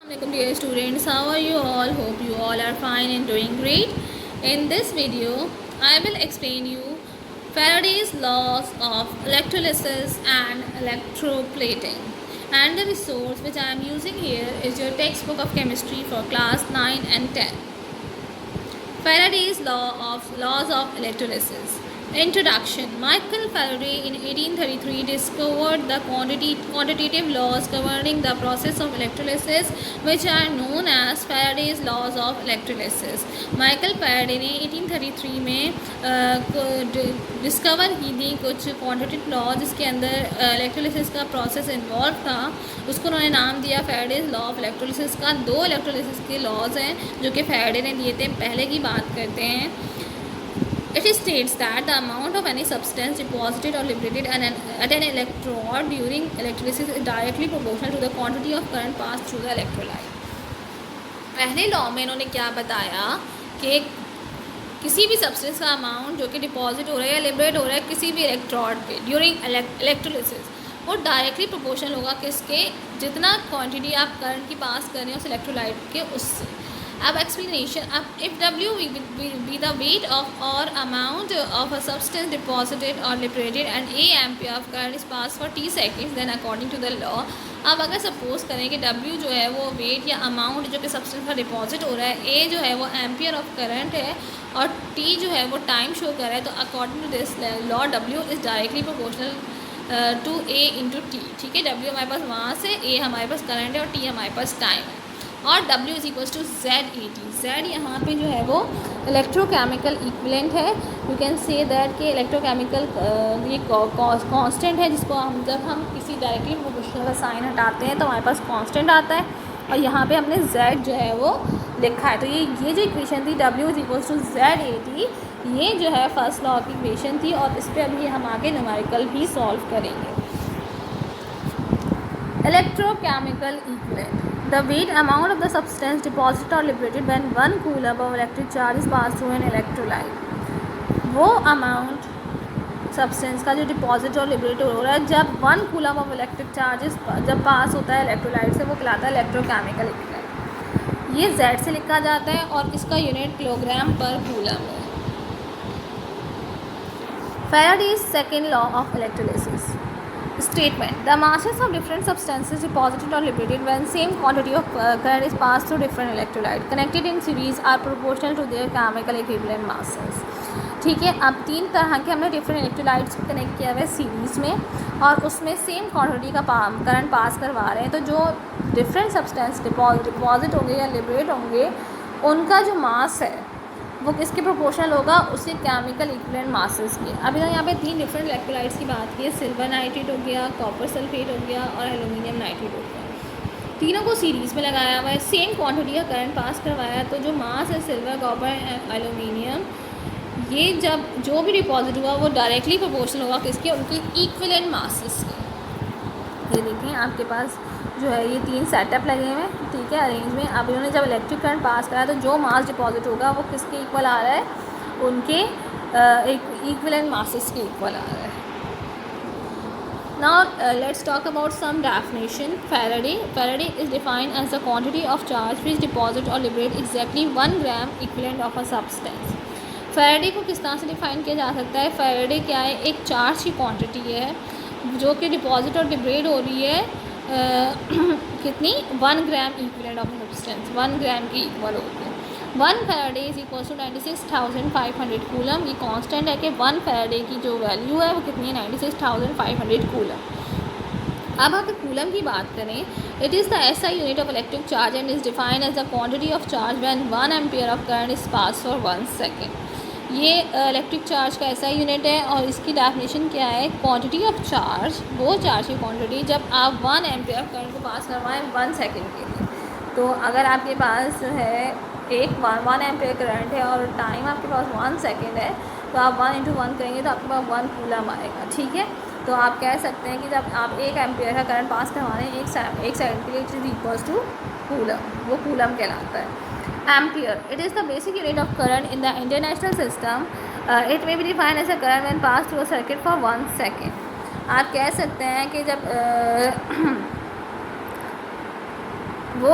Welcome dear students, how are you all? Hope you all are fine and doing great. In this video, I will explain you Faraday's laws of electrolysis and electroplating. And the resource which I am using here is your textbook of chemistry for class 9 and 10. Faraday's laws of electrolysis. Introduction. Michael Faraday in 1833 discovered the quantitative laws governing the process of electrolysis, which are known as Faraday's laws of electrolysis. Michael Faraday ने 1833 में discover की थी कुछ quantitative law जिसके अंदर electrolysis का process involve था. उसको उन्होंने नाम दिया फेराडेज लॉ ऑफ इलेक्ट्रोलिसिस का. दो इलेक्ट्रोलिसिस के लॉज हैं जो कि फेराडे ने दिए थे. पहले की बात करते हैं. It states that the amount of any substance deposited or liberated at an electrode during electrolysis is directly proportional to the quantity of current passed through the electrolyte. पहले लॉ में इन्होंने क्या बताया कि किसी भी सब्सटेंस का अमाउंट जो कि डिपॉजिट हो रहा है या लिबरेट हो रहा है किसी भी इलेक्ट्रोड पे ड्यूरिंग इलेक्ट्रोलिसिस वो डायरेक्टली प्रोपोर्शनल होगा किसके, जितना क्वांटिटी आप करंट की पास कर रहे हैं उस इलेक्ट्रोलाइट के उससे. अब एक्सप्लेनेशन. अब if W be the weight of or amount of a substance deposited or liberated and A ampere of current is passed for T seconds, then according to the law. अब अगर suppose करें कि W जो है वो wait या amount जो कि सब्सटेंस का डिपॉजिट हो रहा है, A जो है वो एम्पियर ऑफ करंट है और T जो है वो टाइम शो कर रहा है, तो according to this law W is directly proportional to A into T. ठीक है, W हमारे पास वहाँ से, A हमारे पास करंट है और T हमारे पास टाइम है. और W is equals to ZAT. Z यहाँ पे जो है वो इलेक्ट्रोकेमिकल इक्विवेलेंट है. यू कैन से दैट कि इलेक्ट्रोकेमिकल ये कांस्टेंट है जिसको हम जब हम किसी डायरेक्टली प्रोपोर्शनल का साइन हटाते हैं तो हमारे पास कांस्टेंट आता है और यहाँ पे हमने Z जो है वो लिखा है. तो ये जो इक्वेशन थी W is equals to ZAT, ये जो है फर्स्ट लॉ की इक्वेशन थी और इस पर अभी हम आगे न्यूमेरिकल भी सॉल्व करेंगे. Electrochemical equivalent. The weight amount of the substance deposited or liberated when 1 coulomb of electric charge is passed through an electrolyte. वो अमाउंट सब्सटेंस का जो डिपॉजिट और लिबरेट हो रहा है जब 1 कूलम ऑफ इलेक्ट्रिक चार्जेस जब पास होता है इलेक्ट्रोलाइट से, वो कहलाता है इलेक्ट्रोकेमिकल इक्विवेलेंट. ये Z से लिखा जाता है और इसका यूनिट किलोग्राम पर कूलम है. Faraday's second law of electrolysis. Statement. The masses of different substances deposited or liberated when same quantity of current is passed through different electrolytes connected in series are proportional to their chemical equivalent masses. ठीक है, अब तीन तरह के हमने different electrolytes को connect किया हुआ है सीरीज़ में और उसमें सेम क्वांटिटी का करंट पास करवा रहे हैं. तो जो डिफरेंट सब्सटेंस डिपॉजिट होंगे या लिबरेट होंगे उनका जो मास है वो किसके प्रोपोर्शनल होगा, उसके केमिकल इक्विवेलेंट मासेस के. अभी यहाँ पे तीन डिफरेंट इलेक्ट्रोलाइट्स की बात की है. सिल्वर नाइट्रेट हो गया, कॉपर सल्फेट हो गया और एल्यूमिनियम नाइट्रेट हो गया. तीनों को सीरीज़ में लगाया हुआ है, सेम क्वांटिटी का करंट पास करवाया. तो जो मास है सिल्वर, कॉपर, एल्यूमिनियम, ये जब जो भी डिपॉजिट हुआ वो डायरेक्टली प्रोपोर्शनल होगा किसके, उनके इक्विवेलेंट मासेस के. ये देखें आपके पास जो है ये तीन सेटअप लगे हुए हैं. ठीक है, अरेंज में. अब इन्होंने जब इलेक्ट्रिक करंट पास करा तो जो मास डिपॉजिट होगा वो किसके इक्वल आ रहा है, उनके इक्विवेलेंट मासेस के इक्वल आ रहा है. Now let's talk about some definition. Faraday is defined as the quantity of charge which deposit or liberate exactly 1 gram equivalent of a substance. Faraday को किस तरह से डिफाइन किया जा सकता है. Faraday क्या है, एक चार्ज की क्वांटिटी है जो कि डिपॉजिट और लिबरेट हो रही है कितनी, 1 gram equivalent of substance, 1 gram की इक्वल होती है. 1 Faraday is equal to 96,500 coulomb. ये कांस्टेंट है कि 1 फैराडे की जो वैल्यू है वो कितनी है, 96,500 कूलम. अब अगर कूलम की बात करें, it is the SI unit of electric charge and is defined as the quantity of charge when 1 ampere of current is pass for 1 second. ये इलेक्ट्रिक चार्ज का SI यूनिट है और इसकी डेफिनेशन क्या है, क्वांटिटी ऑफ चार्ज, वो charge की quantity जब आप 1 एम्पियर ऑफ करंट को पास करवाएं 1 सेकेंड के लिए. तो अगर आपके पास जो है एक 1 एम्पियर करंट है और टाइम आपके पास 1 सेकेंड है, तो आप 1 × 1 करेंगे तो आपके पास 1 कूलम आएगा. ठीक है, तो आप कह सकते हैं कि जब आप 1 एम्पियर का करंट पास करवा रहे हैं एक सेकेंड के लिए, it is equals to coulomb, वो कूलम कहलाता है. Ampere. It is the basic unit of current in the international system. It may be defined as a current when passed through a circuit for 1 second. आप कह सकते हैं कि जब वो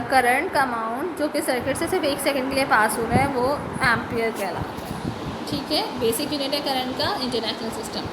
करंट का अमाउंट जो कि सर्किट से सिर्फ 1 सेकंड के लिए पास हो रहा है वो एम्पियर कहलाता है। ठीक है, बेसिक यूनिट है करंट का international system.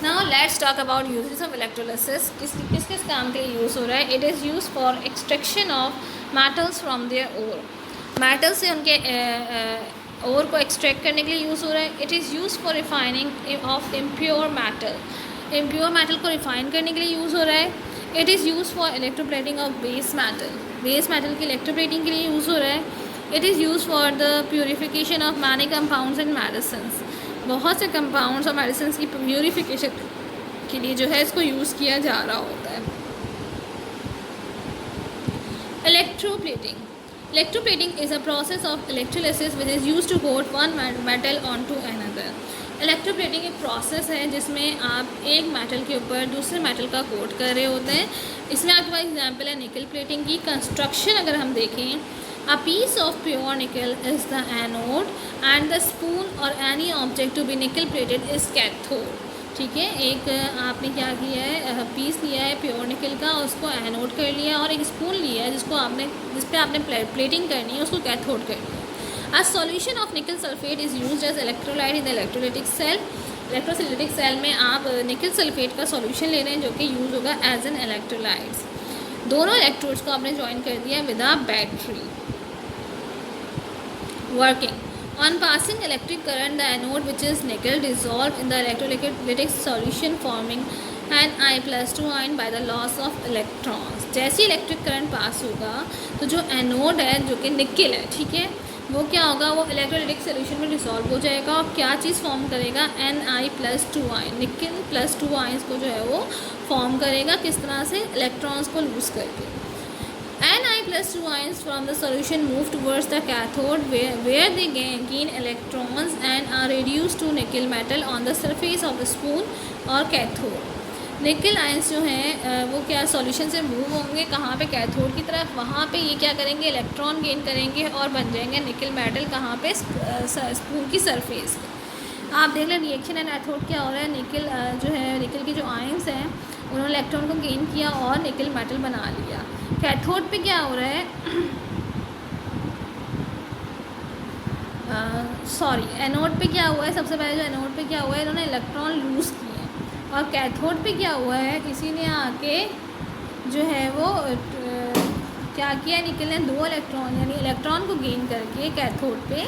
Now let's talk about uses of electrolysis. किस किस काम के लिए यूज़ हो रहा है? It is use for extraction of metals from their ore. Metal से उनके ओर को एक्सट्रैक्ट करने के लिए यूज़ हो रहा है। It is use for refining of impure metal. Impure metal को रिफाइन करने के लिए यूज़ हो रहा है। It is use for electroplating of base metal. Base metal की इलेक्ट्रोप्लेटिंग के लिए यूज़ हो रहा है। It is use for the purification of many compounds and medicines. बहुत से कंपाउंड्स और मेडिसिन की प्योरीफिकेशन के लिए जो है इसको यूज़ किया जा रहा होता है। Electroplating. Electroplating is a process of electrolysis which is use to coat one metal on to another. Electroplating एक प्रोसेस है जिसमें आप एक मेटल के ऊपर दूसरे मेटल का कोट कर रहे होते हैं। इसमें आपके पास एग्जाम्पल है निकल प्लेटिंग की। कंस्ट्रक्शन अगर हम देखें, a piece of pure nickel is the anode and the spoon or any object to be nickel plated is cathode। ठीक है, एक आपने क्या किया है, पीस लिया है प्योर निकल का, उसको एनोड कर लिया और एक स्पून लिया है जिस पे आपने प्लेटिंग करनी है, उसको कैथोड करनी है। A solution of nickel sulfate is used as electrolyte in the electrolytic cell। Electrolytic cell में आप निकल सल्फेट का सॉल्यूशन ले रहे हैं जो कि यूज़ होगा एज एन इलेक्ट्रोलाइट्स। दोनों इलेक्ट्रोड्स को आपने ज्वाइन कर दिया with a battery. Working on passing electric current, the anode which is nickel dissolved in the electrolytic solution forming an I+2 ion by the loss of electrons। जैसे electric current pass होगा तो जो anode है जो कि निकल है, ठीक है, वो क्या होगा, वो इलेक्ट्रोलाइटिक सोल्यूशन में डिसॉल्व हो जाएगा और क्या चीज़ फॉर्म करेगा, Ni+2 आयन। निकल +2 आयन्स को जो है वो फॉर्म करेगा किस तरह से, इलेक्ट्रॉन्स को लूज़ करके। Ni+2 ions from the solution move towards the cathode where they gain electrons and are reduced to nickel metal on the surface of the spoon or cathode। निकल आयंस जो हैं वो क्या सॉल्यूशन से move होंगे कहाँ पे, कैथोड की तरफ। वहाँ पे ये क्या करेंगे, इलेक्ट्रॉन गेन करेंगे और बन जाएंगे निकल मेटल कहाँ पे, स्पून की सरफेस पे। आप देख लें रिएक्शन एंड एथोड क्या हो रहा है। निकल जो है, निकल के जो आयंस हैं उन्होंने इलेक्ट्रॉन को गेन किया और निकल मेटल बना लिया। कैथोड पे क्या हो रहा है, एनोड पे क्या हुआ है, सबसे पहले जो एनोड पे क्या हुआ है, इन्होंने इलेक्ट्रॉन लूज़ किए और कैथोड पे क्या हुआ है, किसी ने आके जो है वो क्या किया, निकल ने 2 इलेक्ट्रॉन यानी इलेक्ट्रॉन को गेन करके कैथोड पे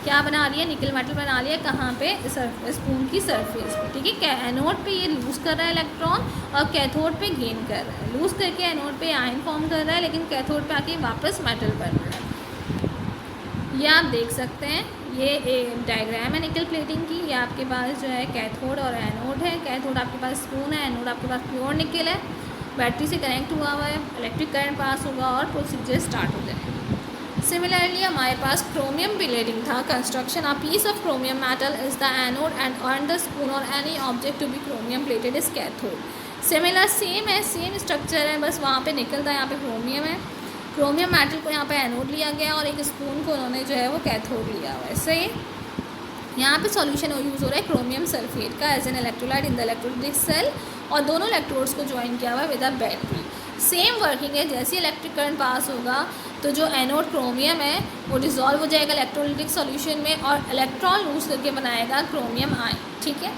क्या बना लिया, निकल मेटल बना लिया। कहाँ पे, स्पून की सरफेस पे। ठीक है, एनोड पे ये लूज़ कर रहा है इलेक्ट्रॉन और कैथोड पे गेन कर रहा है। लूज़ करके एनोड पे आयन फॉर्म कर रहा है लेकिन कैथोड पे आके वापस मेटल बन रहा है। ये आप देख सकते हैं, ये डायग्राम है निकल प्लेटिंग की। ये आपके पास जो है कैथोड और एनोड है। कैथोड आपके पास स्पून है, एनोड आपके पास प्योर निकल है, बैटरी से कनेक्ट हुआ हुआ है, इलेक्ट्रिक करंट पास होगा और प्रोसीजर स्टार्ट हो जाएगा। सिमिलरली हमारे पास क्रोमियम प्लेटिंग था। Construction, a piece of chromium metal is the anode and on the spoon और any object to be chromium plated is cathode. Similar same है, same structure है, बस वहाँ पे निकल था, यहाँ पे क्रोमियम है। क्रोमियम मेटल को यहाँ पे एनोड लिया गया और एक स्पून को उन्होंने जो है वो कैथोड लिया हुआ है। सही, यहाँ पे सॉल्यूशन यूज़ हो रहा है क्रोमियम सल्फेट का as an electrolyte in the electrolytic cell और दोनों इलेक्ट्रोड्स को ज्वाइन किया हुआ है with a battery. Same working है, जैसे इलेक्ट्रिक करंट पास होगा तो जो एनोड क्रोमियम है वो डिसॉल्व हो जाएगा इलेक्ट्रोलाइटिक सॉल्यूशन में और इलेक्ट्रॉन लूज़ करके बनाएगा क्रोमियम आयन। ठीक है,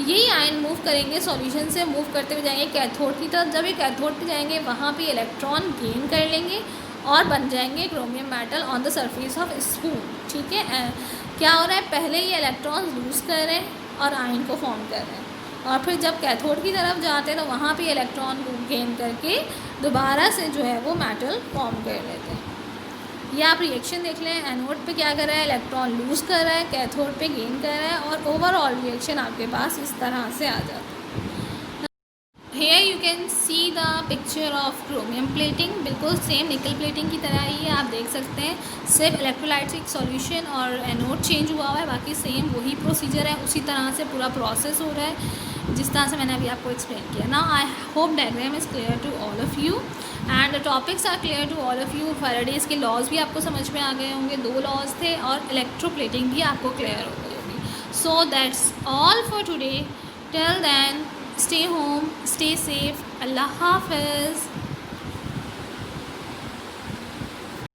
यही आयन मूव करेंगे सॉल्यूशन से, मूव करते हुए जाएंगे कैथोड की तरफ। जब ये कैथोड पे जाएंगे वहाँ पे इलेक्ट्रॉन गेन कर लेंगे और बन जाएंगे chromium metal on the surface of spoon. ठीक है, क्या हो रहा है, पहले ये इलेक्ट्रॉन लूज़ कर रहे हैं और आयन को फॉर्म कर रहे हैं और फिर जब कैथोड की तरफ जाते हैं तो वहाँ पे इलेक्ट्रॉन को गेन करके दोबारा से जो है वो मेटल फॉर्म कर लेते हैं। ये आप रिएक्शन देख लें, एनोड पे क्या कर रहा है, इलेक्ट्रॉन लूज़ कर रहा है, कैथोड पे गेन कर रहा है और ओवरऑल रिएक्शन आपके पास इस तरह से आ जाता है। Here you can see the picture of chromium plating. बिल्कुल सेम निकल प्लेटिंग की तरह ही है, आप देख सकते हैं, सिर्फ इलेक्ट्रोलाइटिक सॉल्यूशन और एनोड चेंज हुआ हुआ है, बाकी सेम वही प्रोसीजर है, उसी तरह से पूरा प्रोसेस हो रहा है जिस तरह से मैंने अभी आपको एक्सप्लेन किया। Now I hope diagram is clear to all of you and the topics are clear to all of you. Faraday's के लॉज भी आपको समझ में आ गए होंगे, 2 लॉज थे और इलेक्ट्रोप्लेटिंग भी आपको क्लियर हो गई होगी। So that's all for today. Till then stay home, stay safe. Allah Hafiz.